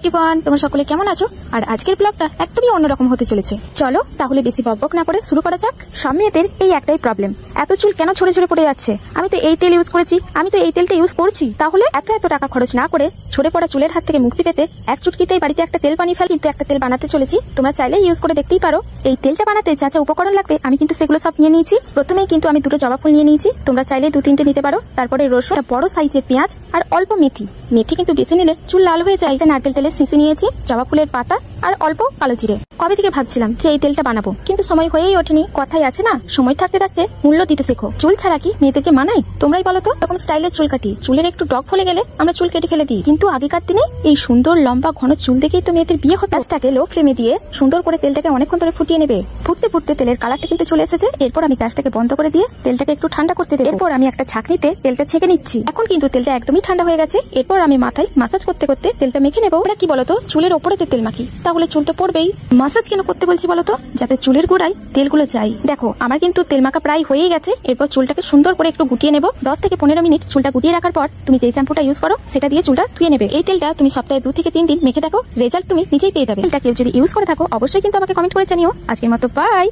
Everyone, তোমরা সকলে কেমন আছো? আর আজকের ব্লগটা একদমই অন্যরকম হতে চলেছে। চলো তাহলে বেশি বকবক না করে শুরু করা যাক। সব মেয়েদের এই একটাই প্রবলেম, এত চুল কেন ঝরে ঝরে পড়ে যাচ্ছে। আমি তো এই তেল ইউজ করেছি, আমি তো এই তেলটা ইউজ করছি, তাহলে এত টাকা খরচ না করে ঝরে পড়া চুলের হাত থেকে মুক্তি পেতে এক চুটকিতেই বাড়িতে একটা তেল বানিয়ে ফেল। কিন্তু একটা তেল বানাতে চলেছি, তোমরা চাইলে ইউজ করে দেখতেই পারো। এই তেলটা বানাতে যা যা উপকরণ লাগবে আমি কিন্তু সেগুলো সব নিয়ে নিয়েছি। প্রথমেই কিন্তু আমি দুটো জবা ফুল নিয়ে নিয়েছি, তোমরা চাইলে 2-3টে নিতে পারো। তারপরে রসুন, বড় সাইজের পেঁয়াজ আর অল্প মেথি। মেথি কিন্তু বেশি নিলে চুল লাল হয়ে যায়। এটা নারকেল তেলের শিশি নিয়েছি, জবা ফুলের পাতা আর অল্প কালো জিরে। কবে থেকে ভাবছিলাম যে এই তেলটা বানাবো, কিন্তু সময় হয়েই ওঠেনি। কথাই আছে না, সময় থাকতে থাকতে মূল্য দিতে শেখো। চুল ছাড়া কি মেয়েদেরকে মানায়? তোমরাই বলো তো। এরকম স্টাইলের চুল কাটি, চুলের একটু ডগ ফলে গেলে আমরা চুল কেটে ফেলে দিই, কিন্তু আগেকার দিনে এই সুন্দর লম্বা ঘন চুল দেখেই তো মেয়েদের বিয়ে হতো। গ্যাসটাকে লো ফ্লেমে দিয়ে সুন্দর করে তেলটাকে অনেকক্ষণ ধরে ফুটিয়ে নেবে। ফুটতে ফুটতে তেলের কালারটা কিন্তু চলে এসেছে। এরপর আমি গ্যাসটাকে বন্ধ করে দিয়ে তেলটাকে একটু ঠান্ডা করতে দেব। এরপর আমি একটা ছাঁকনিতে তেলটা ছেঁকে নিচ্ছি। এখন কিন্তু তেলটা একদমই ঠান্ডা হয়ে গেছে। এরপর আমি মাথায় মাসাজ করতে করতে তেলটা মেখে নেবো। ওটা কি বলতো, চুলের ওপরে তেল মাখি, তাহলে চুল তো পড়বেই। মাসাজ কেন করতে বলছি বলতো? যাতে চুলের গোড়ায় তেলগুলো যায়। দেখো আমার কিন্তু তেল মাখা প্রায় হয়েই গেছে। এরপর চুলটাকে সুন্দর করে একটু গুটিয়ে নেবো। 10 থেকে 15 মিনিট চুলটা গুটিয়ে রাখার পর তুমি যেই শ্যাম্পুটা ইউজ করো সেটা দিয়ে চুলটা ধুয়ে নেবে। এই তেলটা তুমি সপ্তাহে 2 থেকে 3 দিন মেখে দেখো, রেজাল্ট তুমি নিজেই পেয়ে যাবে। এটা কেউ যদি ইউজ করে থাকো অবশ্যই কিন্তু আমাকে কমেন্ট করে জানিও। আজকের মতো বাই।